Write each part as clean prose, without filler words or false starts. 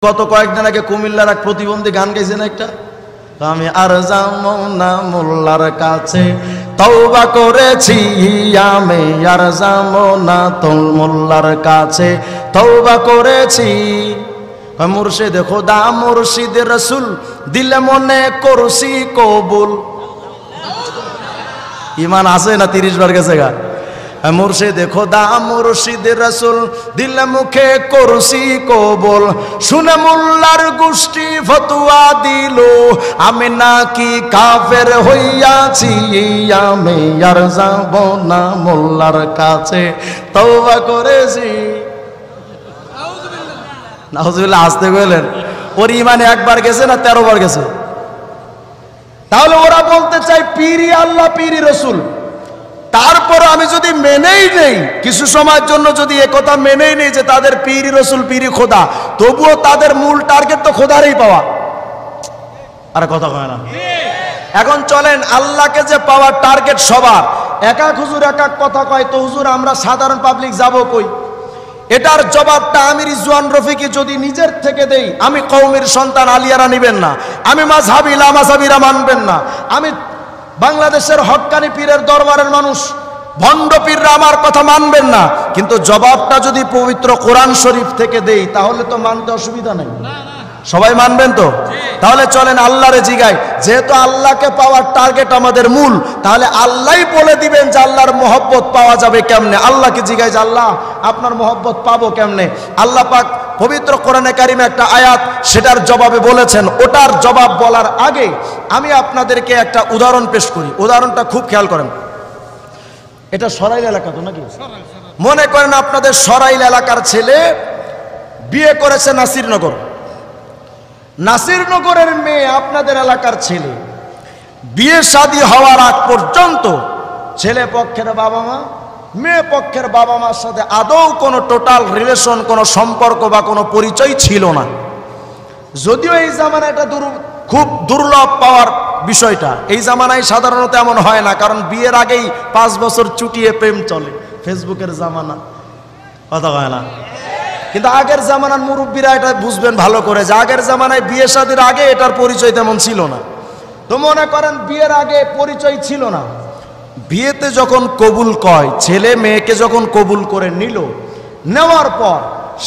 গত কয়েকদিন আগে কুমিল্লার এক প্রতিবন্ধী গান গাইছেন একটা, আমি আর যাবো না মোল্লার কাছে, তওবা করেছি আমি আর যাবো না তোল মোল্লার কাছে, তওবা করেছি। মুর্শিদ খোদা মুর্শিদ রসুল দিলে মনে করছি কবুল। ইমান আছে না 30 বার গেছে গা। মুর্শিদ খোদা মুর্শিদ রসুল দিলে মুখে করছি কবুল, শুনে মোল্লার গোষ্ঠী ফতুয়া দিল আমি নাকি কাফের হইয়াছি, আমি আর যাব না মোল্লার কাছে, তওবা করেছি। নাউজুবিল্লাহ, আসতে গেলেন। ওর ইমানে একবার গেছে না 13 বার গেছে। তাহলে ওরা বলতে চাই পীরই আল্লাহ পীরই রসুল। তারপর আমি যদি মেনেই নেই, কিছু সময়ের জন্য যদি একথা মেনেই নেই যে তাদের পীরই রসুল পীরই খোদা, তবুও তাদের মূল টার্গেট তো খোদারই পাওয়া। আর কথা কয় না। এখন চলেন, আল্লাহকে যে পাওয়ার টার্গেট সবার, এক এক হুজুর এক এক কথা কয়, তো হুজুর আমরা সাধারণ পাবলিক যাব কই? এটার জবাবটা আমি রিজওয়ান রফিকি যদি নিজের থেকে দেই, আমি কওমের সন্তান আলিয়ারা নিবেন না, আমি মাযহাবি লামাযহাবিরা মানবেন না, আমি বাংলাদেশের হক্কানি পীরের দরবারের মানুষ ভণ্ড পীররা আমার কথা মানবেন না, কিন্তু জবাবটা যদি পবিত্র কোরআন শরীফ থেকে দেই তাহলে তো মানতে অসুবিধা নেই। সবাই মানবেন তো? তাহলে চলেন আল্লাহরে জিগাই, যেহেতু আল্লাহকে পাওয়ার টার্গেট আমাদের মূল, তাহলে আল্লাহই বলে দিবেন যে আল্লাহর মহব্বত পাওয়া যাবে কেমনে। আল্লাহকে জিগাই যে আল্লাহ আপনার মহব্বত পাবো কেমনে? আল্লাহ পাক পবিত্র কোরআনে কারিমে একটা আয়াত সেটার জবাবে বলেছেন। ওটার জবাব বলার আগে আমি আপনাদেরকে একটা উদাহরণ পেশ করি। উদাহরণটা খুব খেয়াল করেন। এটা সরাইল এলাকা তো নাকি? মনে করেন আপনাদের সরাইল এলাকার ছেলে বিয়ে করেছে নাসিরনগর, নাসিরনগরের মেয়ে আপনাদের এলাকার ছেলে। বিয়ে শাদী হওয়ার আগ পর্যন্ত ছেলে পক্ষের বাবা মা মেয়ে পক্ষের বাবা মার সাথে আদৌ কোনো টোটাল রিলেশন, কোনো সম্পর্ক বা কোনো পরিচয় ছিল না। যদিও এই জামানায় এটা খুব দুর্লভ পাওয়ার বিষয়টা, এই জামানায় সাধারণত এমন হয় না, কারণ বিয়ের আগেই 5 বছর চুটিয়ে প্রেম চলে। ফেসবুকের জামানা, কথা হয় না। কিন্তু আগের জামানার মুরব্বীরা এটা বুঝবেন ভালো করে যে আগের জামানায় বিয়ে শাদীর আগে এটার পরিচয় তেমন ছিল না। তো মনে করেন বিয়ের আগে পরিচয় ছিল না, বিয়েতে যখন কবুল কয়, ছেলে মেয়েকে যখন কবুল করে নিল, নেওয়ার পর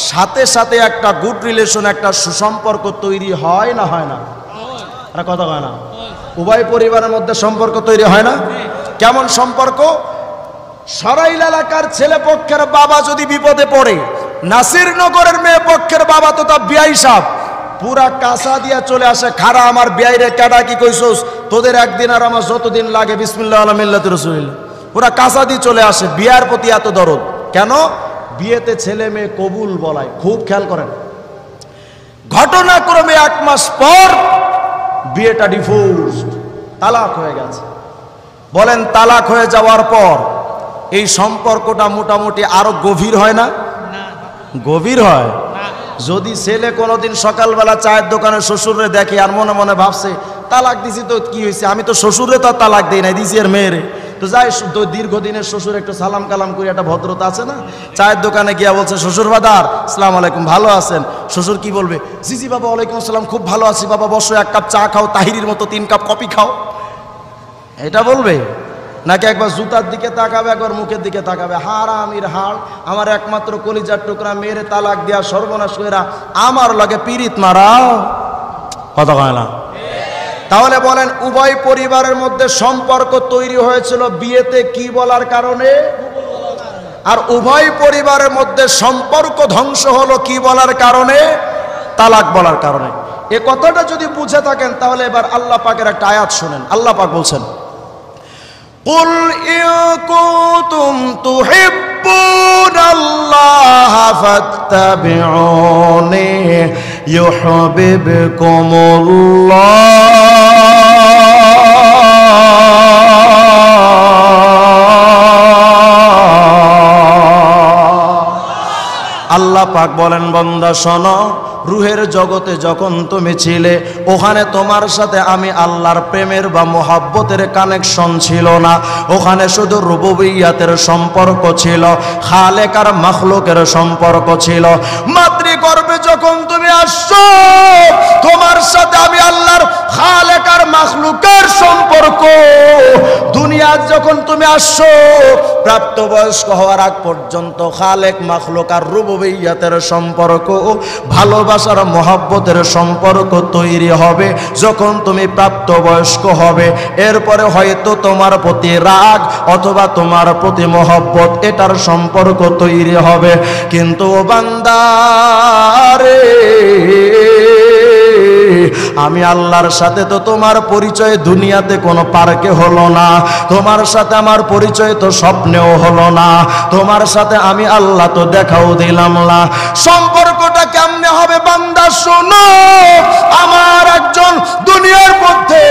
সাথে সাথে একটা গুড রিলেশন, একটা সুসম্পর্ক তৈরি হয় না হয় না? আর কথা হয় না? উভয় পরিবারের মধ্যে সম্পর্ক তৈরি হয় না? কেমন সম্পর্ক? সরাইল এলাকার ছেলে পক্ষের বাবা যদি বিপদে পড়ে, নাসিরনগরের মেয়ে পক্ষের বাবা তো তা বিয়াই সাহেব পুরা কাঁচা দিয়া চলে আসে, খারা আমার বিয়াইরে কেডা কি কইছস, তোদের একদিন আর আমার যতদিন লাগে বিসমিল্লাহ আলা মিল্লাতি রাসূলিল্লাহ, পুরা কাঁচা দিয়ে চলে আসে। বিয়ার প্রতি এত দরদ কেন? বিয়েতে ছেলে মেয়ে কবুল বলায়। খুব খেয়াল করেন, ঘটনাক্রমে 1 মাস পর বিয়েটা ডিভোর্স, তালাক হয়ে গেছে। বলেন, তালাক হয়ে যাওয়ার পর এই সম্পর্কটা মোটামুটি আরো গভীর হয় না? গভীর হয়। যদি ছেলে কোনোদিন সকালবেলা চায়ের দোকানে শ্বশুরে দেখে আর মনে মনে ভাবছে তালাক দিছি তো কি হয়েছে, আমি তো শ্বশুরে তো তালাক দিই নাই, দিছি এর মেয়েরে, তো যাই দীর্ঘদিনের শ্বশুর একটু সালাম কালাম করে, একটা ভদ্রতা আছে না? চায়ের দোকানে গিয়া বলছে, শ্বশুর বাদার আসসালামু আলাইকুম, ভালো আছেন? শ্বশুর কি বলবে? জি জি বাবা, ওয়ালাইকুম আসসালাম, খুব ভালো আছি বাবা, বসো 1 কাপ চা খাও, তাহিরির মতো 3 কাপ কফি খাও, এটা বলবে? নাকি একবার জুতার দিকে তাকাবে, একবার মুখের দিকে তাকাবে? হারামির হাড়, আমার একমাত্র কলিজার টুকরা মেয়েরে তালাক দেয়া সর্বনাশ কইরা আমার লগে পিরিত মারাও, কথা কয় না? তাহলে বলেন, উভয় পরিবারের মধ্যে সম্পর্ক তৈরি হয়েছিল বিয়েতে কি বলার কারণে, আর উভয় পরিবারের মধ্যে সম্পর্ক ধ্বংস হলো কি বলার কারণে? তালাক বলার কারণে। এ কথাটা যদি বুঝে থাকেন তাহলে এবার আল্লাহ পাকের একটা আয়াত শুনেন। আল্লাহ পাক বলছেন, কুল ইন কুনতুম তুহিব্বুনাল্লাহা ফাত্তাবিউনি ইউহিব্বুকুমুল্লাহ। আল্লাহ পাক বলেন, বান্দা শোনো, রুহের জগতে যখন তুমি ছিলে, ওখানে তোমার সাথে আমি আল্লাহর প্রেমের বা মোহাব্বতের কানেকশন ছিল না, ওখানে শুধু রুবুবিয়াতের সম্পর্ক ছিল, খালেক আর মাখলুকের সম্পর্ক ছিল। মাতৃগর্ভে যখন তুমি আসছো, মাখলুকের সম্পর্ক। দুনিয়া যখন তুমি আসছো, প্রাপ্তবয়স্ক হওয়ার আগ পর্যন্ত খালেক মাখলুক আর রুবুবিয়্যাতের সম্পর্ক, ভালোবাসার মহব্বতের সম্পর্ক তৈরি হবে যখন তুমি প্রাপ্তবয়স্ক হবে। এরপরে হয়তো তোমার প্রতি রাগ অথবা তোমার প্রতি মহব্বত, এটার সম্পর্ক তৈরি হবে। কিন্তু বান্দা রে, আমি আল্লাহর সাথে তো তোমার পরিচয় দুনিয়াতে কোনো পার্কে হলো না, তোমার সাথে আমার পরিচয় তো স্বপ্নেও হলো না, তোমার সাথে আমি আল্লাহ তো দেখাও দিলাম না। সম্পর্কটা কেমনে হবে বান্দা? শোনো, আমার একজন দুনিয়ার মধ্যে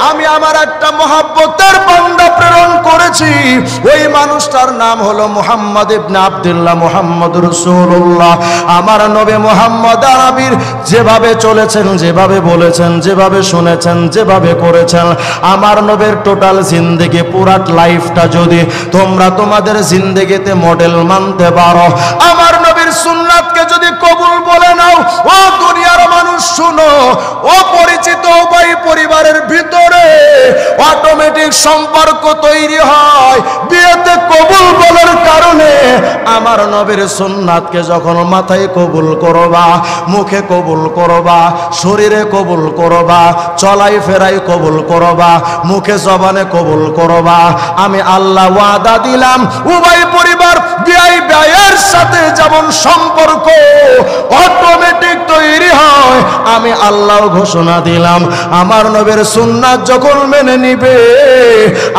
আমি আমার একটা মহব্বতের বান্দা প্রেরণ করেছি। ওই মানুষটার নাম হলো মুহাম্মদ ইবনে আব্দুল্লাহ, মুহাম্মদ রাসূলুল্লাহ। আমার নবী মুহাম্মদ আরবির যেভাবে চলেছেন, যেভাবে বলেছেন, যেভাবে শুনেছেন, যেভাবে করেছেন, আমার নবীর টোটাল জিন্দেগি পুরা লাইফটা যদি তোমরা তোমাদের জিন্দেগিতে মডেল মানতে পারো, আমার নবীর সুন্নাতকে যদি কবুল বলে নাও, ও দুনিয়ার মানুষ শুনো, ও পরিচিত উভয় পরিবারের ভিতরে অটোমেটিক সম্পর্ক তৈরি হয়। বিয়েতে কবুল বলার কারণে আমার নবীর সুন্নাতকে যখন মাথায় কবুল করবা, মুখে কবুল করবা, শরীরে কবুল করবা, চলাই ফেরাই কবুল করবা, মুখে জবানে কবুল করবা, আমি আল্লাহ ওয়াদা দিলাম উভয় পরিবার বিয়ে ব্যয়ের সাথে যেমন সম্পর্ক অটোমেটিক তৈরি হয়, আমি আল্লাহ ঘোষণা দিলাম আমার নবীর সুন্নাত যখন মেনে নিবে,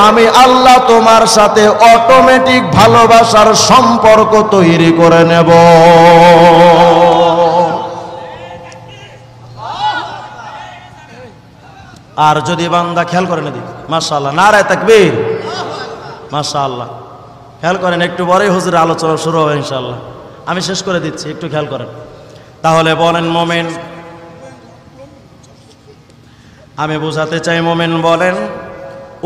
আমি আল্লাহ তোমার সাথে অটোমেটিক ভালোবাসার সম্পর্ক তৈরি করে নেব। আর যদি বান্দা খেয়াল করেন, এদিকে মাশাআল্লাহ, নারায়ে তাকবীর, মাশাআল্লাহ, খেয়াল করেন, একটু পরেই হুজুরের আলোচনা শুরু হবে ইনশাআল্লাহ। আমি শেষ করে দিচ্ছি, একটু খেয়াল করেন। তাহলে বলেন মোমেন, আমি বোঝাতে চাই মোমেন বলেন,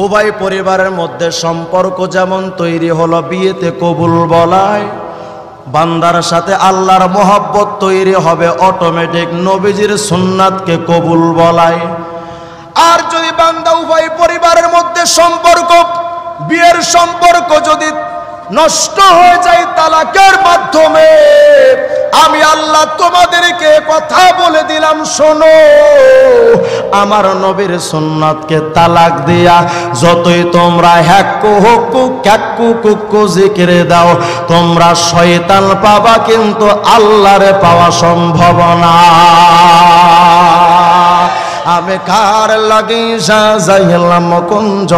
উভয় পরিবারের মধ্যে সম্পর্ক যেমন তৈরি হলো বিয়েতে কবুল বলায়, বান্দার সাথে আল্লাহর মহব্বত তৈরি হবে অটোমেটিক নবীজির সুন্নাতকে কবুল বলায়। আর যদি বান্দা উভয় পরিবারের মধ্যে সম্পর্ক, বিয়ের সম্পর্ক যদি নষ্ট হয়ে যায় তালাকের মাধ্যমে, আমি আল্লাহ তোমাদেরকে কথা বলে দিলাম, শোনো, আমার নবীর সুন্নাতকে তালাক দিয়া যতই তোমরা হ্যাক্কু হুক্কু ক্যাক্কু কুক্কু জিকিরে দাও, তোমরা শয়তান পাবা কিন্তু আল্লাহরে পাওয়া সম্ভব না। আমি কার লাগি সাজাইলাম কুঞ্জ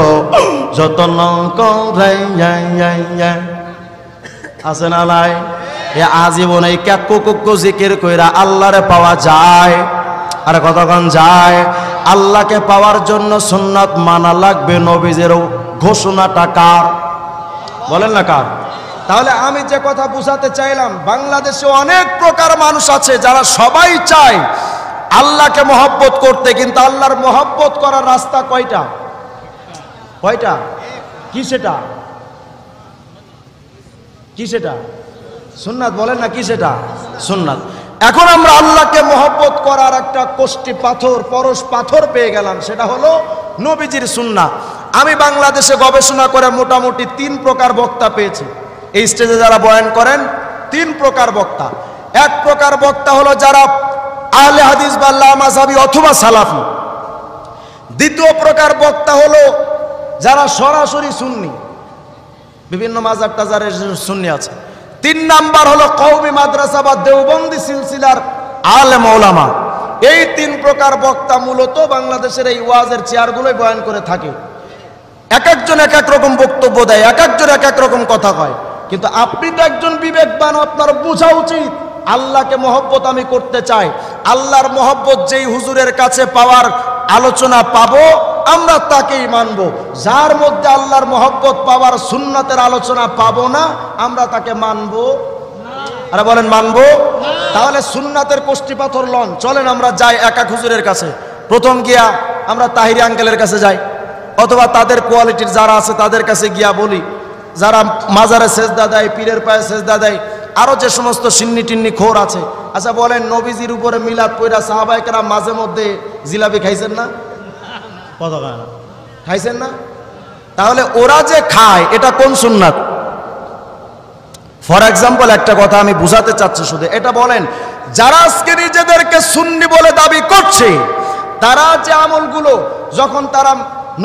যতন করাই আছে না নাই? এ আজীবন এই ক্যাক্কু কুক্কু জিকির কইরা আল্লাহরে পাওয়া যায়? আর কতক্ষণ যায়? আল্লাহকে পাওয়ার জন্য সুন্নাত মানা লাগবে। নবীজের ঘোষণাটা কার? বলেন না কার? তাহলে আমি যে কথা বুঝাতে চাইলাম, বাংলাদেশে অনেক প্রকার মানুষ আছে যারা সবাই চায় আল্লাহকে মহব্বত করতে, কিন্তু আল্লাহর মহব্বত করার রাস্তা কয়টা? কয়টা? কি সেটা? কি সেটা? সুন্নাত। বলেন না কি সেটা? সুন্নাত। এখন আমরা আল্লাহকে মহব্বত করার একটা কোষ্টি পাথর, পরশ পাথর পেয়ে গেলাম, সেটা হলো নবীজির সুন্নাত। আমি বাংলাদেশে গবেষণা করে মোটামুটি 3 প্রকার বক্তা পেয়েছি। এই স্টেজে যারা বয়ান করেন 3 প্রকার বক্তা। এক প্রকার বক্তা হলো যারা আহলে হাদিস বা লামাযহাবী অথবা সালাফি। দ্বিতীয় প্রকার বক্তা হলো যারা সরাসরি সুন্নি, বিভিন্ন মাযহাব টাজারের সুন্নি আছে। 3 নাম্বার হলো কওমি মাদ্রাসা বা দেওবন্দি সিলসিলার আলেম ওলামা। এই 3 প্রকার বক্তা মূলত বাংলাদেশের এই ওয়াজের চেয়ারগুলোই বয়ান করে থাকে। এক একজন এক এক রকম বক্তব্য দেয়, এক একজন এক এক রকম কথা কয়। কিন্তু আপনি তো একজন বিবেকবান, আপনার বোঝা উচিত আল্লাহকে মহব্বত আমি করতে চাই, আল্লাহর মহব্বত যেই হুজুরের কাছে পাওয়ার আলোচনা পাবো আমরা তাকেই মানব। যার মধ্যে আল্লাহর মহব্বত পাওয়ার সুন্নাতের আলোচনা পাবো না, আমরা তাকে মানবো না। আরে বলেন মানবো না? তাহলে সুন্নাতের কোষ্টি পাথর লন, চলেন আমরা যাই এক এক হুজুরের কাছে। প্রথম গিয়া আমরা তাহিরি আঙ্কেলের কাছে যাই, অথবা তাদের কোয়ালিটির যারা আছে তাদের কাছে গিয়া বলি, যারা মাজারে সেজদা দেয়, পীরের পায়ে সেজদা দেয়, আরো যে সমস্ত সিন্নি টিন্নি খোর আছে। আচ্ছা বলেন, নবীজির উপরে মিলাদ পয়রা সাহাবায়ে কেরাম মাঝে মধ্যে জিলাপি খাইছেন না? কথা কয় না, খাইছেন না? তাহলে ওরা যে খায় এটা কোন সুন্নাত? ফর এক্সাম্পল একটা কথা আমি বুঝাতে চাচ্ছি, শুধু এটা বলেন, যারা আজকে নিজেদেরকে সুন্নি বলে দাবি করছে, তারা যে আমলগুলো, যখন তারা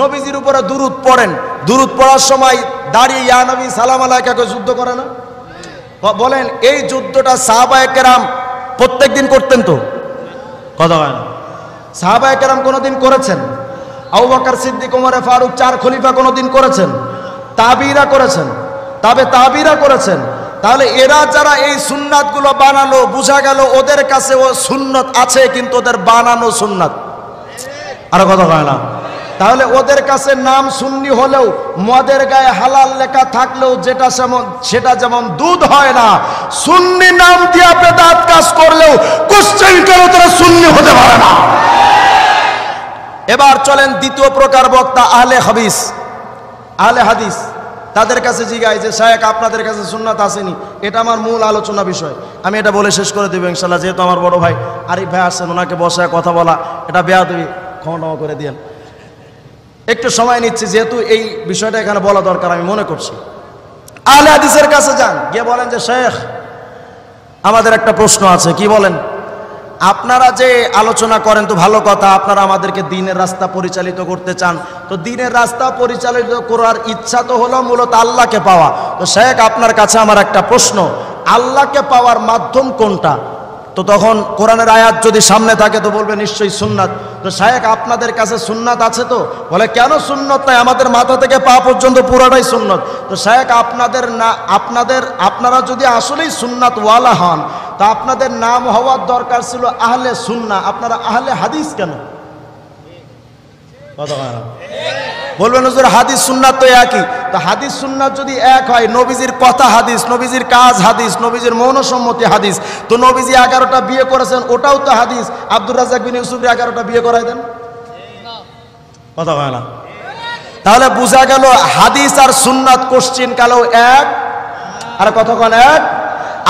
নবীজির উপরে দুরূদ পড়েন, দুরূদ পড়ার সময় দাঁড়িয়ে ইয়া নবী সালাম আলাইকা যুদ্ধ করে না? বলেন এই যুদ্ধটা সাহাবায়ে কেরাম প্রত্যেকদিন করতেন তো? কথা হয় না। সাহাবায়ে কেরাম কোনোদিন করেছেন? আবু বকর সিদ্দিক, ওমর ফারুক, 4 খলিফা কোনোদিন করেছেন? তাবিরা করেছেন, তাবিরা করেছেন। তাহলে এরা যারা এই সুন্নাতগুলো বানালো, বোঝা গেল ওদের কাছে ও সুন্নত আছে, কিন্তু ওদের বানানো সুন্নাত। আর কথা হয় না। তাহলে ওদের কাছে নাম সুন্নি হলেও, মদের গায়ে হালাল লেখা থাকলেও সেটা যেমন দুধ হয় না, সুন্নি নাম দিয়ে বেদাত কাজ করলেও কোশ্চেন কেন তারা সুন্নি হতে পারে না। এবার চলেন দ্বিতীয় প্রকার বক্তা, আহলে হাদিস। আহলে হাদিস তাদের কাছে জিগাই যে শায়েখ আপনাদের কাছে সুন্নাত আসেনি? এটা আমার মূল আলোচনা বিষয়। আমি এটা বলে শেষ করে দেবো ইনশাল্লাহ, যেহেতু আমার বড় ভাই আরিফ ভাই আসছেন, ওনাকে বসায় কথা বলা এটা বেয়াদবি, ক্ষমা করে দিয়েন। একটু সময় নিচ্ছি, যেহেতু এই বিষয়টা এখানে বলা দরকার আমি মনে করছি। আহলে হাদিসের কাছে যান, গিয়ে বলেন যে শেখ আমাদের একটা প্রশ্ন আছে। কি বলেন? আপনারা যে আলোচনা করেন তো ভালো কথা, আপনারা আমাদেরকে দ্বীনের রাস্তা পরিচালিত করতে চান, তো দ্বীনের রাস্তা পরিচালিত করার ইচ্ছা তো হলো মূলত আল্লাহকে পাওয়া। তো শেখ আপনার কাছে আমার একটা প্রশ্ন, আল্লাহকে পাওয়ার মাধ্যম কোনটা? তো তখন কোরআনের আয়াত যদি সামনে থাকে তো বলবে নিশ্চয়ই সুন্নাত। তো শায়েখ আপনাদের কাছে সুন্নাত আছে? তো বলে কেন সুন্নত নাই, আমাদের মাথা থেকে পা পর্যন্ত পুরোটাই সুন্নত। তো শায়েখ আপনারা যদি আসলেই সুন্নাত ওয়ালা হন, তা আপনাদের নাম হওয়ার দরকার ছিল আহলে সুন্নাহ, আপনারা আহলে হাদিস কেন? বলবেন হুজুর হাদিস সুন্নাত তো একই। তো হাদিস সুন্নাত যদি এক হয়, নবীজির কথা হাদিস, নবীজির কাজ হাদিস, নবীজির মৌনসম্মতি হাদিস, তো নবীজি 11টা বিয়ে করেছেন ওটাও তো হাদিস। আব্দুর রাজ্জাক বিন ইউসুফ 11টা বিয়ে করাই দেন? কথা হয় না। তাহলে বোঝা গেল হাদিস আর সুন্নাত কোশ্চিন কালেও এক। আর কতক্ষণ এক?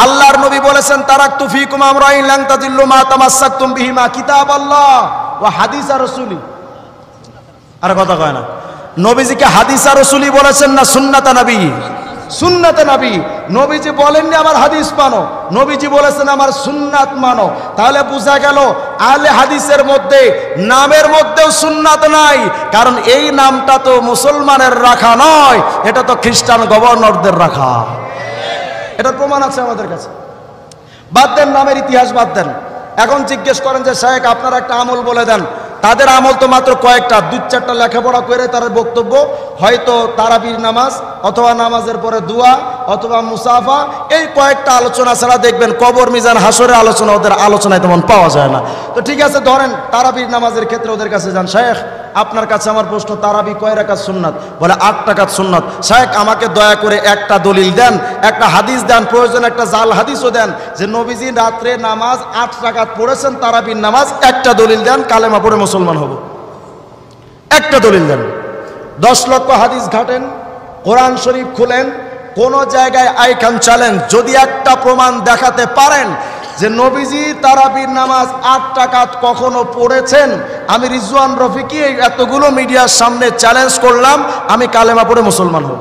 আল্লাহর নবী বলেছেন তারাকতু ফীকুম আমরাইন লান তাদিল্লু মা তামাসসাকতুম বিহিমা কিতাবাল্লাহ ওয়া হাদিস রাসূলি। আর কথা কয় না। নবীজিকে হাদিস আর রাসূলি বলেছেন না সুন্নাতে নবী? সুন্নাতে নবী। নবীজি বলেননি আমার হাদিস মানো, নবীজি বলেছেন আমার সুন্নাত মানো। তাহলে বোঝা গেল আহলে হাদিসের মধ্যে নামের মধ্যেও সুন্নাত নাই, কারণ এই নামটা তো মুসলমানের রাখা নয়, এটা তো খ্রিস্টান গভর্নরদের রাখা। এটার প্রমাণ আছে আমাদের কাছে। বাদ দেন নামের ইতিহাস বাদ দেন, এখন জিজ্ঞেস করেন যে শায়েখ আপনারা একটা আমল বলে দেন। তাদের আমল তো মাত্র কয়েকটা, 2-4টা লেখাপড়া করে তার বক্তব্য, হয়তো তারাবির নামাজ, অথবা নামাজের পরে দোয়া, অথবা মুসাফা, এই কয়েকটা আলোচনা ছাড়া দেখবেন কবর মিজান হাসরের আলোচনা ওদের আলোচনায় তেমন পাওয়া যায় না। তো ঠিক আছে, ধরেন তারাবির নামাজের ক্ষেত্রে ওদের কাছে যান, শায়েখ আপনার কাছে আমার প্রশ্ন, তারাবি কয় রাকাত সুন্নাত? বলে 8 রাকাত সুন্নাত। শায়েখ আমাকে দয়া করে একটা দলিল দেন, একটা হাদিস দেন, প্রয়োজন একটা জাল হাদিসও দেন, যে নবীজি রাত্রে নামাজ 8 রাকাত পড়েছেন, তারাবির নামাজ, একটা দলিল দেন, কালেমা পড়ে মুসলমান হব। একটা দলিল দেন। 10 লক্ষ হাদিস ঘাটেন, কোরআন শরীফ খুলেন, কোন জায়গায় আই ক্যান চ্যালেঞ্জ, যদি একটা প্রমাণ দেখাতে পারেন যে নবীজি তারাবির নামাজ 8 রাকাত কখনো পড়েছেন, আমি রিজওয়ান রফিকি এতগুলো মিডিয়ার সামনে চ্যালেঞ্জ করলাম, আমি কালেমা পড়ে মুসলমান হব।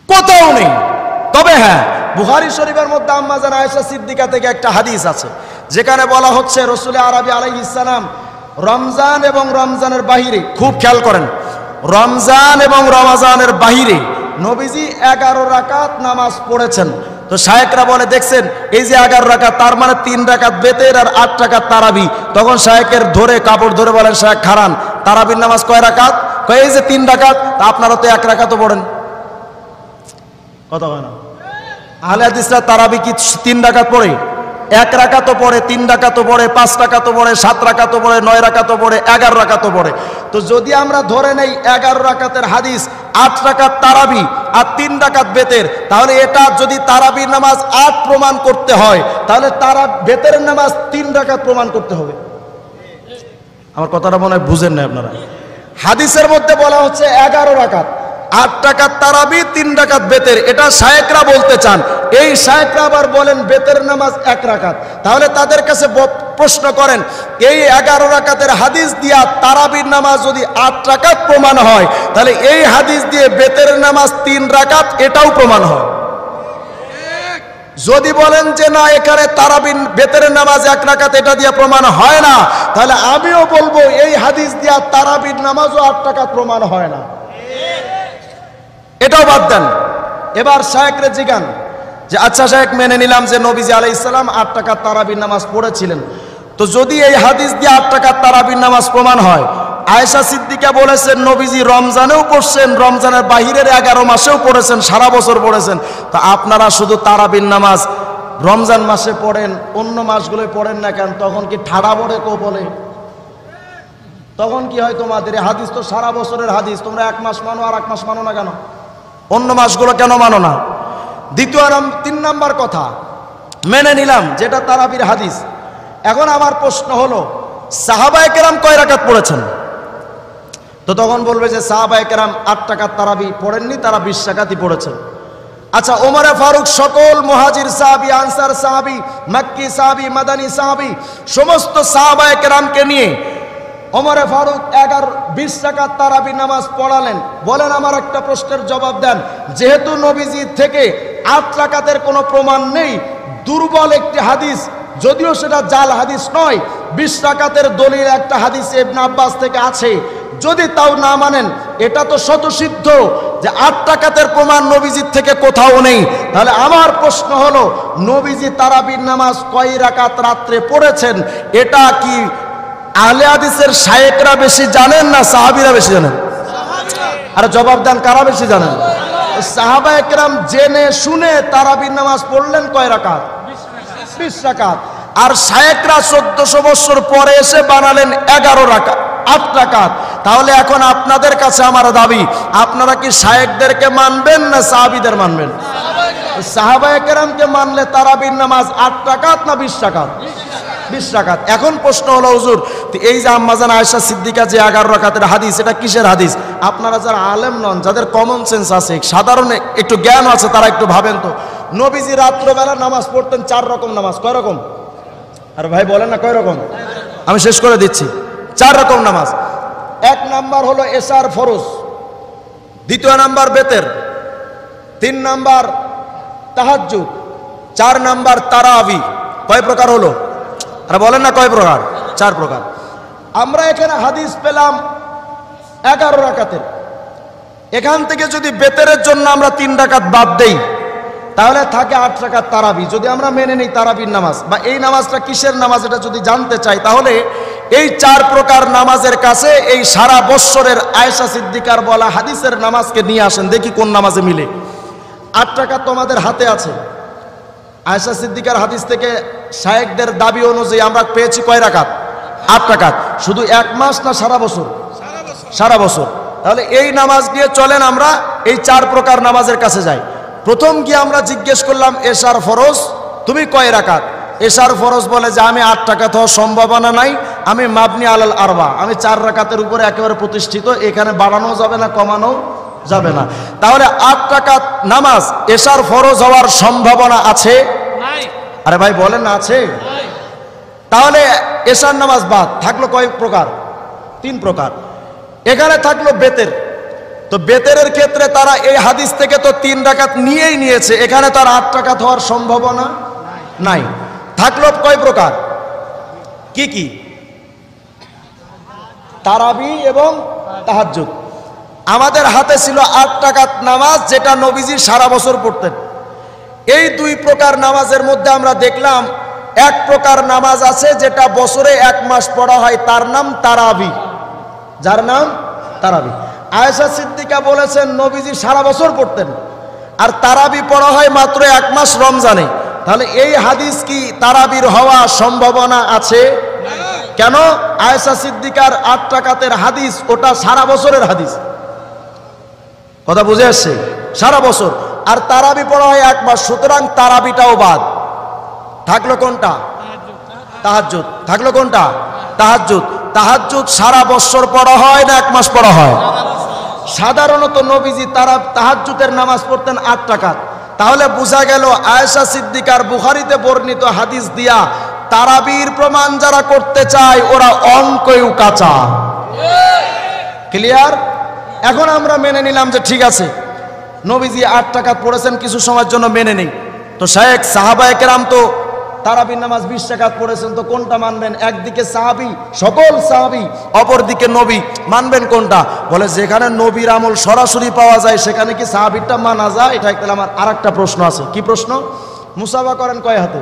কোথাও নেই। তবে হ্যাঁ, বুখারী শরীফের মধ্যে আম্মা জান আয়েশা সিদ্দিকা থেকে একটা হাদিস আছে, যেখানে বলা হচ্ছে রাসূল আরবি আলাইহিস সালাম রমজান এবং রমজানের বাহিরে, খুব খেয়াল করেন, রমজান এবং রমজানের বাহিরে নবীজি 11 রাকাত নামাজ পড়েছেন। তো শায়েকরা বলে দেখছেন এই যে 11 রাকাত, তার মানে 3 রাকাত বেতের আর 8 রাকাত তারাবি। তখন শায়েকের ধরে কাপড় ধরে বলেন শায়েক খারান, তারাবির নামাজ কয় রাকাত? কয় এই যে 3 রাকাত। তা আপনারা তো 1 রাকাতও পড়েন। কথা হয় না। আহলে হাদিসরা তারাবি কি 3 রাকাত পড়ে? 1 রাকাতও পড়ে, 3 রাকাতও পড়ে, 5 রাকাতও পড়ে, 7 রাকাতও পড়ে, 9 রাকাতও পড়ে, 11 রাকাতও পড়ে। তো যদি আমরা ধরে নেই 11 রাকাতের হাদিস, 8 রাকাত তারাবি আর 3 রাকাত বেতের, তাহলে এটা যদি তারাবির নামাজ 8 প্রমাণ করতে হয়, তাহলে বেতের নামাজ 3 রাকাত প্রমাণ করতে হবে। আমার কথাটা মনে হয় বুঝেন না আপনারা। হাদিসের মধ্যে বলা হচ্ছে 11 রাকাত, 8 রাকাত তারাবি, 3 রাকাত বেতের, এটা শায়েকরা বলতে চান। এই শায়েকরা আবার বলেন বেতের নামাজ 1 রাকাত। তাহলে তাদের কাছে প্রশ্ন করেন, এই 11 রাকাতের হাদিস দিয়া তারাবির নামাজ যদি 8 রাকাত প্রমাণ হয়, তাহলে এই হাদিস দিয়ে বেতের নামাজ 3 রাকাত এটাও প্রমাণ হয়। যদি বলেন যে না এখানে তারাবির বেতের নামাজ 1 রাকাত এটা দিয়ে প্রমাণ হয় না, তাহলে আমিও বলবো এই হাদিস দিয়া তারাবির নামাজও 8 রাকাত প্রমাণ হয় না। এটাও বাদ দেন। এবার শায়েখরে জিগান যে আচ্ছা শায়েখ, মেনে নিলাম যে নবীজি আলাইহিস সালাম 8 রাকাত তারাবির নামাজ পড়েছিলেন, তো যদি এই হাদিস দিয়ে 8 রাকাত তারাবির নামাজ প্রমাণ হয়, আয়েশা সিদ্দিকা বলেছেন নবীজি রমজানেও পড়ছেন, রমজানের বাহিরের 11 মাসেও পড়েছেন, সারা বছর পড়েছেন, তো আপনারা শুধু তারাবির নামাজ রমজান মাসে পড়েন, অন্য মাসগুলোয় পড়েন না কেন? তখন কি ঠাড়া পড়ে কেউ বলে? তখন কি হয় তোমাদের? এই হাদিস তো সারা বছরের হাদিস, তোমরা 1 মাস মানো আর 1 মাস মানো না কেন? অন্য মাসগুলো কেন মানো না? 3 নাম্বার কথা, মেনে নিলাম যেটা তারাবির হাদিস। এখন আমার প্রশ্ন হলো, সাহাবায়ে কেরাম কয় রাকাত পড়েছেন? তো তখন বলবে যে সাহাবায়ে কেরাম 8 রাকাত তারাবি পড়েননি, তারা 20 রাকাতই পড়েছেন। আচ্ছা, ওমরে ফারুক সকল মুহাজির সাহাবী, আনসার সাহাবী, মক্কি সাহাবী, মাদানী সাহাবী, সমস্ত সাহাবায়ে কেরামকে নিয়ে ওমরে ফারুক 20 রাকাত তারাবি নামাজ পড়ালেন। বলেন, আমার একটা প্রশ্নের জবাব দেন। যেহেতু নবীজি থেকে 8 রাকাতের কোনো প্রমাণ নেই, দুর্বল একটি হাদিস, যদিও সেটা জাল হাদিস নয়, 20 রাকাতের দলিল একটা হাদিস ইবনে আব্বাস থেকে আছে, যদি তাও না মানেন, এটা তো স্বতঃসিদ্ধ যে 8 রাকাতের প্রমাণ নবীজির থেকে কোথাও নেই। তাহলে আমার প্রশ্ন হলো, নবীজি তারাবির নামাজ কয় রাকাত রাত্রে পড়েছেন, এটা কি আহলে হাদিসের শায়েখরা বেশি জানেন না সাহাবীরা বেশি জানেন? আর জবাব দেন, কারা বেশি জানেন? সাহাবায়ে কেরাম জেনে শুনে তারাবির নামাজ পড়লেন কয় রাকাত? 20 রাকাত। আর শায়েখরা 1400 বছর পরে এসে বানালেন 11 রাকাত, 8 রাকাত। তাহলে এখন আপনাদের কাছে আমার দাবি, আপনারা কি শায়েখদেরকে মানবেন না সাহাবীদের মানবেন? সাহাবায়ে কেরামকে মানলে তারাবির নামাজ 8 রাকাত না 20 রাকাত? 20 রাকাত। এখন প্রশ্ন হলো, হুজুর এই যে আম্মাজান আয়েশা সিদ্দিকা যে 11 রাকাতের হাদিস, এটা কিসের হাদিস? আপনারা যারা আলেম নন, যাদের কমন সেন্স আছে, সাধারণ একটু জ্ঞান আছে, তারা একটু ভাবেন তো। নবীজি রাত্রবেলা নামাজ পড়তেন 4 রকম নামাজ। কয় রকম? আর ভাই বলেন না কয় রকম? আমি শেষ করে দিচ্ছি। 4 রকম নামাজ। 1 নাম্বার হলো এশার ফরজ, 2 নাম্বার বেতের, 3 নাম্বার তাহাজ্জুদ, 4 নাম্বার তারাবি। কয় প্রকার হলো? আর বলেন না কয় প্রকার? 4 প্রকার। আমরা এখানে হাদিস পেলাম 11 রাকাতের। এখান থেকে যদি বেতেরের জন্য আমরা 3 রাকাত বাদ দেই, তাহলে থাকে 8 রাকাত তারাবি। যদি আমরা মেনে নিই তারাবির নামাজ, বা এই নামাজটা কিসের নামাজ এটা যদি জানতে চাই, তাহলে এই 4 প্রকার নামাজের কাছে এই সারা বৎসরের আয়েশা সিদ্দিকার বলা হাদিসের নামাজকে নিয়ে আসেন, দেখি কোন নামাজে মিলে। 8 রাকাত তোমাদের হাতে আছে। আয়েশা সিদ্দিকার হাদিস থেকে শায়েখদের দাবি অনুযায়ী আমরা পেয়েছি কয় রাকাত? 8 রাকাত। শুধু 1 মাস না সারা বছর? সারা বছর। তাহলে এই নামাজ নিয়ে চলেন আমরা এই 4 প্রকার নামাজের কাছে যাই। প্রথম গিয়ে আমরা জিজ্ঞেস করলাম এশার ফরজ তুমি কয় রাকাত? এশার ফরজ বলে যে আমি 8 রাকাত হওয়ার সম্ভাবনা নাই, আমি মাবনি আলাল আরবা, আমি 4 রাকাতের উপরে একেবারে প্রতিষ্ঠিত, এখানে বাড়ানো যাবে না, কমানো যাবে না। তাহলে 8 রাকাত নামাজ এশার ফরজ হওয়ার সম্ভাবনা আছে? আরে ভাই বলেন না আছে? তাহলে এশার নামাজ বাদ থাকলো কয় প্রকার? 3 প্রকার। এখানে থাকলো বেতের। তো বেতেরের ক্ষেত্রে তারা এই হাদিস থেকে তো 3 রাকাত নিয়েই নিয়েছে, এখানে তার 8 রাকাত হওয়ার সম্ভাবনা নাই। থাকলো কয় প্রকার? কি কি? তারাবি এবং তাহাজ্জুদ। আমাদের হাতে ছিল 8 রাকাত নামাজ, যেটা নবীজি সারা বছর পড়তেন। এই 2 প্রকার নামাজের মধ্যে আমরা দেখলাম 1 প্রকার নামাজ আছে যেটা বছরে 1 মাস পড়া হয়, তার নাম তারাবি, যার নাম তারাবি। আয়েশা সিদ্দিকা বলেছেন নবীজি সারা বছর পড়তেন, আর তারাবি পড়া হয় মাত্র 1 মাস রমজানে। তাহলে এই হাদিস কি তারাবির হওয়া সম্ভাবনা আছে? কেন? আয়েশা সিদ্দিকার 8 রাকাতের হাদিস ওটা সারা বছরের হাদিস। কথা বুঝে আসছে? সারা বছর। আর তারাবি পড়া হয় 1 মাস, সুতরাং তারাবিটাও বাদ। থাকলো কোনটা? তাহাজ্জুদ। থাকলো কোনটা? তাহাজ্জুদ। তাহাজ্জুদ সারা বছর পড়া হয় না 1 মাস পড়া হয়? সাধারণত নবীজি তাহাজ্জুদের নামাজ পড়তেন 8 রাকাত। তাহলে বোঝা গেল আয়েশা সিদ্দিকার বুখারীতে বর্ণিত হাদিস দিয়া তারাবির প্রমাণ যারা করতে চায় ওরা অঙ্কেও কাঁচা। ক্লিয়ার? এখন আমরা মেনে নিলাম যে ঠিক আছে নবীজি 8 রাকাত পড়েছেন, কিছু সময়ের জন্য মেনে নেই। তো শায়েখ সাহাবায়ে কেরাম তো তারাবির নামাজ 20 রাকাত পড়েছেন, তো কোনটা মানবেন? একদিকে সাহাবী, সকল সাহাবী, অপরদিকে নবী, মানবেন কোনটা? বলে যেখানে নবীর আমল সরাসরি পাওয়া যায় সেখানে কি সাহাবীরটা মানা যায়? এটা তাহলে আমার আরেকটা প্রশ্ন আছে। কি প্রশ্ন? মুসাফা করেন কয় হাতে?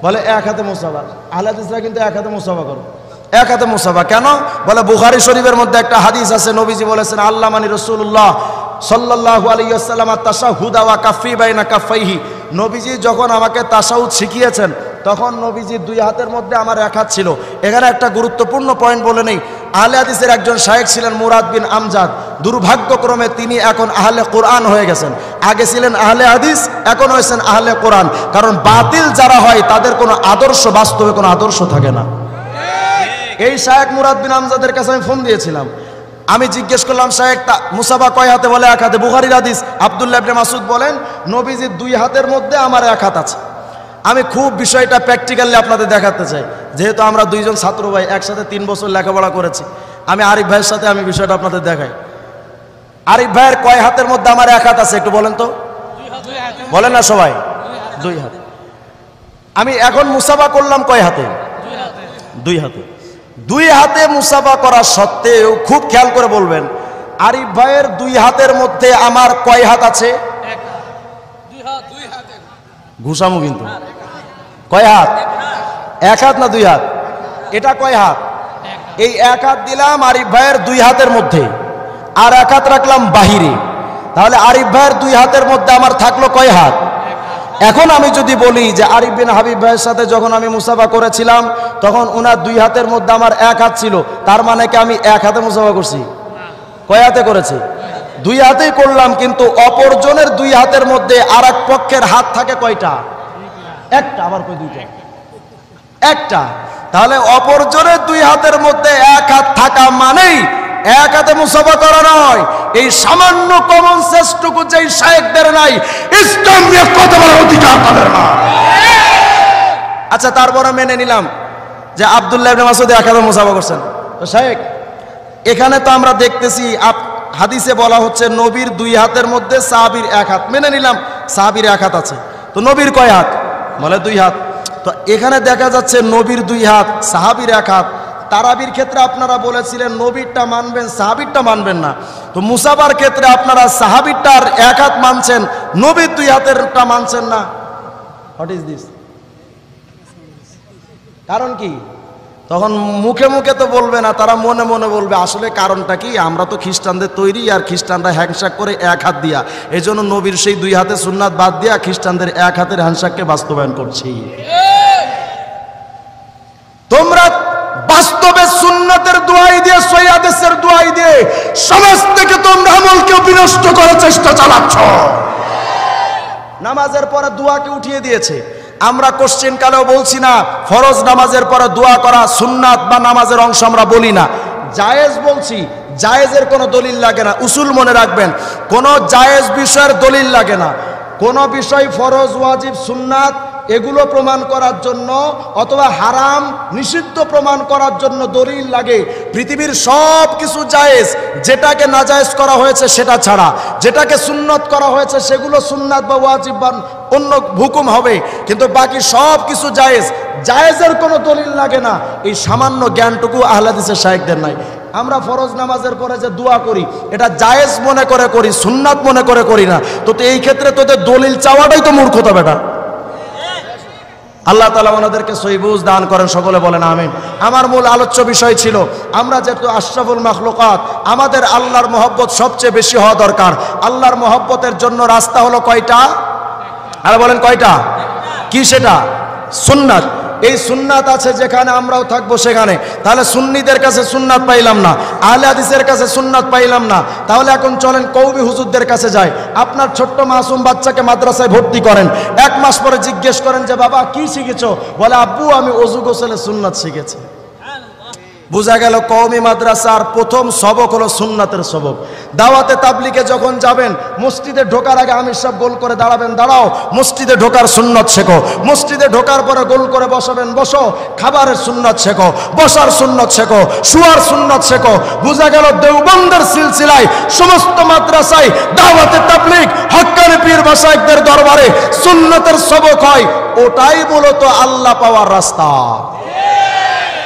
বলে 1 হাতে মুসাফা। আহলে হাদিসরা কিন্তু 1 হাতে মুসাফা করে। 1 হাতে মুসাফা কেন? বলে বুখারী শরীফের মধ্যে একটা হাদিস আছে, নবীজি বলেছেন আল্লামানি রাসূলুল্লাহ সাল্লাল্লাহু আলাইহি ওয়াসাল্লাম তাশাহুদা ওয়া কাফি বাইনা কাফাইহি। নবীজি যখন আমাকে তাশাহুদ শিখিয়েছেন তখন নবীজি 2 হাতের মধ্যে আমার 1 হাত ছিল। এখানে একটা গুরুত্বপূর্ণ পয়েন্ট বলে নেই, আহলে হাদিসের একজন শায়েখ ছিলেন মুরাদ বিন আমজাদ, দুর্ভাগ্যক্রমে তিনি এখন আহলে কোরআন হয়ে গেছেন। আগে ছিলেন আহলে হাদিস, এখন হয়েছেন আহলে কোরআন। কারণ বাতিল যারা হয় তাদের কোনো আদর্শ, বাস্তবে কোনো আদর্শ থাকে না। এই শায়েখ মুরাদ বিন আমজাদের কাছে আমি ফোন দিয়েছিলাম, আমি জিজ্ঞেস করলাম শায়েখ মুসাফা কয় হাতে? বলে 1 হাতে। বুখারীর হাদিস, আব্দুল্লাহ ইবনে মাসউদ বলেন নবীজির 2 হাতের মধ্যে আমার 1 হাত আছে। আমি খুব বিষয়টা প্র্যাকটিক্যালি আপনাদের দেখাতে চাই, যেহেতু আমরা 2 জন ছাত্র ভাই একসাথে 3 বছর লেখাপড়া করেছি। আমি আরিফ ভাইয়ের সাথে আমি বিষয়টা আপনাদের দেখাই। আরিফ ভাইয়ের কয় হাতের মধ্যে আমার 1 হাত আছে একটু বলেন তো? বলেন না সবাই? 2 হাত। আমি এখন মুসাফা করলাম কয় হাতে? 2 হাতে। 2 হাতে মুসাফা করা সত্ত্বেও খুব খেয়াল করে বলবেন আরিফ ভাইয়ের 2 হাতের মধ্যে আমার কয় হাত আছে? ঘুষামু কিন্তু। কয় হাত? 1 হাত না 2 হাত? এটা কয় হাত? এই 1 হাত দিলাম আরিফ ভাইয়ের 2 হাতের মধ্যে, আর 1 হাত রাখলাম বাহিরে। তাহলে আরিফ ভাইয়ের 2 হাতের মধ্যে আমার থাকলো কয় হাত? এখন আমি যদি বলি যে আরিফ বিন হাবিব ভাইয়ের সাথে যখন আমি মুসাফা করেছিলাম তখন ওনার 2 হাতের মধ্যে আমার 1 হাত ছিল, তার মানে কি আমি 1 হাতে মুসাফা করছি? কয় হাতে করেছি? 2 হাতেই করলাম, কিন্তু অপরজনের 2 হাতের মধ্যে আর এক পক্ষের হাত থাকে কয়টা? একটা। আবার কই? 2টা। একটা। তাহলে অপরজনের 2 হাতের মধ্যে 1 হাত থাকা মানেই 1 হাতে মুসাফা করা নয়। এই সামান্য কমন সেন্সটুকু যেই শায়েখদের নাই, ইসলাম নিয়ে কথা বলার অধিকার তাদের না। আচ্ছা, তারপরে মেনে নিলাম যে আব্দুল্লাহ ইবনে মাসউদ 1 হাতে মুসাফা করছেন। তো শায়েখ, এখানে তো আমরা দেখতেছি হাদিসে বলা হচ্ছে নবীর 2 হাতের মধ্যে সাহাবীর 1 হাত। মেনে নিলাম সাহাবীর 1 হাত আছে, তো নবীর কয় হাত? বলে 2 হাত। তো এখানে দেখা যাচ্ছে নবীর 2 হাত, সাহাবীর 1 হাত। তারাবির ক্ষেত্রে আপনারা বলেছিলেন নবীরটা মানবেন, সাহাবীরটা মানবেন না। তো মুসাফার ক্ষেত্রে আপনারা সাহাবীরটার 1 হাত মানছেন, নবীর 2 হাতেরটা মানছেন না। What is this? কারণ কি? তখন মুখে মুখে তো বলবে না, তারা মনে মনে বলবে আসলে কারণটা কি? আমরা তো খ্রিস্টানদের তৈরি, আর খ্রিস্টানরা হ্যান্ডশেক করে 1 হাত দিয়া, এই জন্য নবীর সেই 2 হাতের সুন্নাত বাদ দিয়া খ্রিস্টানদের 1 হাতের হ্যান্ডশেককে বাস্তবায়ন করছি। তোমরা বাস্তবে সুন্নাতের দোয়াই দিয়ে, সহিহ হাদিসের দোয়াই দিয়ে সমাজ থেকে তোমরা আমলকে বিনষ্ট করার চেষ্টা চালাচ্ছ। নামাজের পরে দোয়াকে উঠিয়ে দিয়েছে। আমরা কোশ্চেন কালেও বলছি না ফরজ নামাজের পরে দোয়া করা সুন্নাত বা নামাজের অংশ আমরা বলি না, জায়েজ বলছি। জায়েজের কোনো দলিল লাগে না। উসুল মনে রাখবেন, কোনো জায়েজ বিষয়ের দলিল লাগে না। কোনো বিষয় ফরজ, ওয়াজিব, সুন্নাত এগুলো প্রমাণ করার জন্য অথবা হারাম নিষিদ্ধ প্রমাণ করার জন্য দলিল লাগে। পৃথিবীর সব কিছু জায়েজ, যেটাকে নাজায়েজ করা হয়েছে সেটা ছাড়া। যেটাকে সুন্নত করা হয়েছে সেগুলো সুন্নাত বা ওয়াজিব বা অন্য হুকুম হবে, কিন্তু বাকি সব কিছু জায়েজ। জায়েজের কোনো দলিল লাগে না। এই সামান্য জ্ঞানটুকু আহলে হাদিসের শায়েখদের নাই। আমরা ফরজ নামাজের পরে যে দোয়া করি এটা জায়েজ মনে করে করি, সুন্নাত মনে করে করি না। তো এই ক্ষেত্রে তোদের দলিল চাওয়াটাই তো মূর্খতা বেটা। আল্লাহ তাআলা ওনাদেরকে সহি বুঝ দান করেন, সকলে বলেন আমিন। আমার মূল আলোচ্য বিষয় ছিল আমরা যেহেতু আশরাফুল মাখলুকাত, আমাদের আল্লাহর মহব্বত সবচেয়ে বেশি হওয়া দরকার। আল্লাহর মহব্বতের জন্য রাস্তা হলো কয়টা? আর বলেন কয়টা? কি সেটা? সুন্নাত। এই সুন্নাত আছে যেখানে আমরাও থাকবো সেখানে। তাহলে সুন্নিদের কাছে সুন্নাত পাইলাম না, আহলে হাদিসের কাছে সুন্নাত পাইলাম না, তাহলে এখন চলেন কওমি হুজুরদের কাছে যাই। আপনার ছোট্ট মাসুম বাচ্চাকে মাদ্রাসায় ভর্তি করেন, 1 মাস পরে জিজ্ঞেস করেন যে বাবা কি শিখেছো? বলে আব্বু আমি ওযু গোসলের সুন্নাত শিখেছি। বোঝা গেল কওমি মাদ্রাসার প্রথম সবক হলো সুন্নাতের সবক। দাওয়াতে তাবলিগে যখন যাবেন, মসজিদে ঢোকার আগে আমির সাহেব গোল করে দাঁড়াবেন, দাঁড়াও, মসজিদে ঢোকার সুন্নত শেখো। মসজিদে ঢোকার পরে গোল করে বসাবেন, বসো, খাবারের সুন্নত শেখো, বসার সুন্নত শেখো, শুয়ার সুন্নত শেখো। বোঝা গেল দেওবন্দের সিলসিলায় সমস্ত মাদ্রাসায় দাওয়াতে তাবলিগ হক্কানি পীর মাশায়েখদের দরবারে সুন্নতের সবক হয়। ওটাই মূলত আল্লাহ পাওয়ার রাস্তা।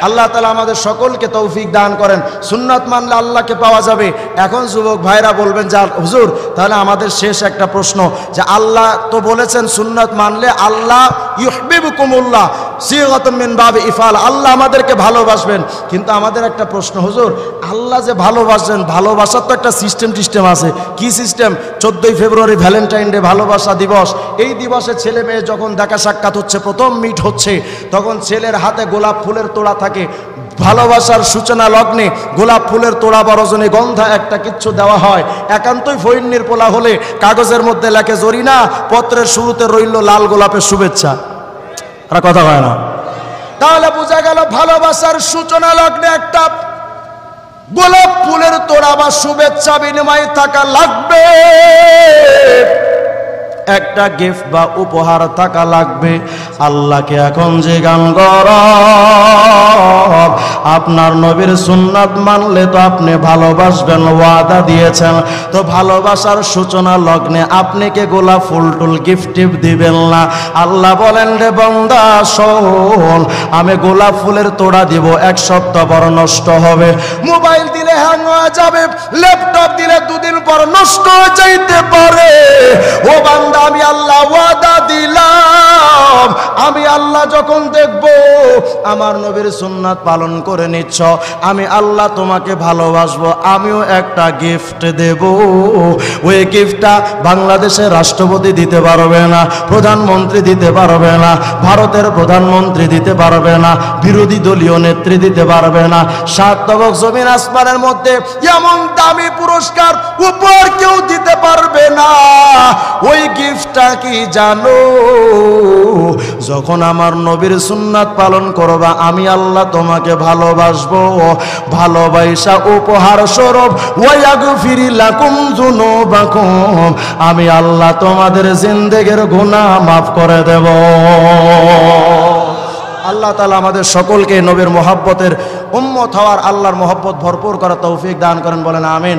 আল্লাহ তাআলা আমাদের সকলকে তৌফিক দান করেন। সুন্নাত মানলে আল্লাহকে পাওয়া যাবে। এখন যুবক ভাইরা বলবেন যে হুজুর, তাহলে আমাদের শেষ একটা প্রশ্ন, যে আল্লাহ তো বলেছেন সুন্নাত মানলে আল্লাহ ইউহিব্বুকুমুল্লাহ সিগাতুম মিন বাবি ইফআল, আল্লাহ আমাদেরকে ভালোবাসবেন। কিন্তু আমাদের একটা প্রশ্ন, হুজুর আল্লাহ যে ভালোবাসেন, ভালোবাসার তো একটা সিস্টেম আছে। কি সিস্টেম? 14ই ফেব্রুয়ারি ভ্যালেন্টাইন ডে, ভালোবাসা দিবস। এই দিবসে ছেলে মেয়ে যখন দেখা সাক্ষাৎ হচ্ছে, প্রথম মিট হচ্ছে, তখন ছেলের হাতে গোলাপ ফুলের তোড়া থাকে। ভালোবাসার সূচনা লগ্নে গোলাপ ফুলের তোড়া বা রজনীগন্ধা একটা কিচ্ছু দেওয়া হয়। একান্তই ফইন্নির পোলা হলে কাগজের মধ্যে লেখে জরিনা, পত্রের শুরুতে রইল লাল গোলাপের শুভেচ্ছা। আর কথা হয় না। তাহলে বোঝা গেল ভালোবাসার সূচনা লগ্নে একটা গোলাপ ফুলের তোড়া বা শুভেচ্ছা বিনিময় থাকা লাগবে, একটা গিফট বা উপহার থাকা লাগবে। আল্লাহকে এখন যে গান কর, আপনার নবীর সুন্নাত মানলে তো আপনি ভালোবাসবেন, ওয়াদা দিয়েছেন। তো ভালোবাসার সূচনা লগ্নে আপনি কে গোলাপ ফুল টুল গিফট দিবেন না? আল্লাহ বলেন, রে বান্দা শোন, আমি গোলাপ ফুলের তোড়া দিব, এক সপ্তাহ পর নষ্ট হবে। মোবাইল দিলে হ্যাং হয়ে যাবে, ল্যাপটপ দিলে দুদিন পর নষ্ট হয়ে যাইতে পারে। ও বান্দা, আমি আল্লাহ ওয়াদা দিলাম, আমি আল্লাহ যখন দেখব আমার নবীর সুন্নাত পালন করে নিচ্ছ, আমি আল্লাহ তোমাকে ভালোবাসবো, আমিও একটা গিফট দেব। ওই গিফটটা বাংলাদেশের রাষ্ট্রপতি দিতে পারবে না, প্রধানমন্ত্রী দিতে পারবে না, ভারতের প্রধানমন্ত্রী দিতে পারবে না, বিরোধী দলীয় নেত্রী দিতে পারবে না। সাত তবক জমিন আসমানের মধ্যে এমন দামি পুরস্কার উপহার কেউ দিতে পারবে না। ওই গিফটটা কি জানো? যখন আমার নবীর সুন্নাত পালন করবা, আমি আল্লাহ তোমাকে ভালোবাসবো, ভালোবাসা উপহার স্বরূপ ওয়াগফির লাকুম যুনুবাকুম, আমি আল্লাহ তোমাদের জিন্দেগির গুনাহ মাফ করে দেব। আল্লাহ তাআলা আমাদের সকলকে নবীর মহব্বতের উম্মত হওয়ার, আল্লাহর মহব্বত ভরপুর করার তৌফিক দান করেন, বলেন আমিন।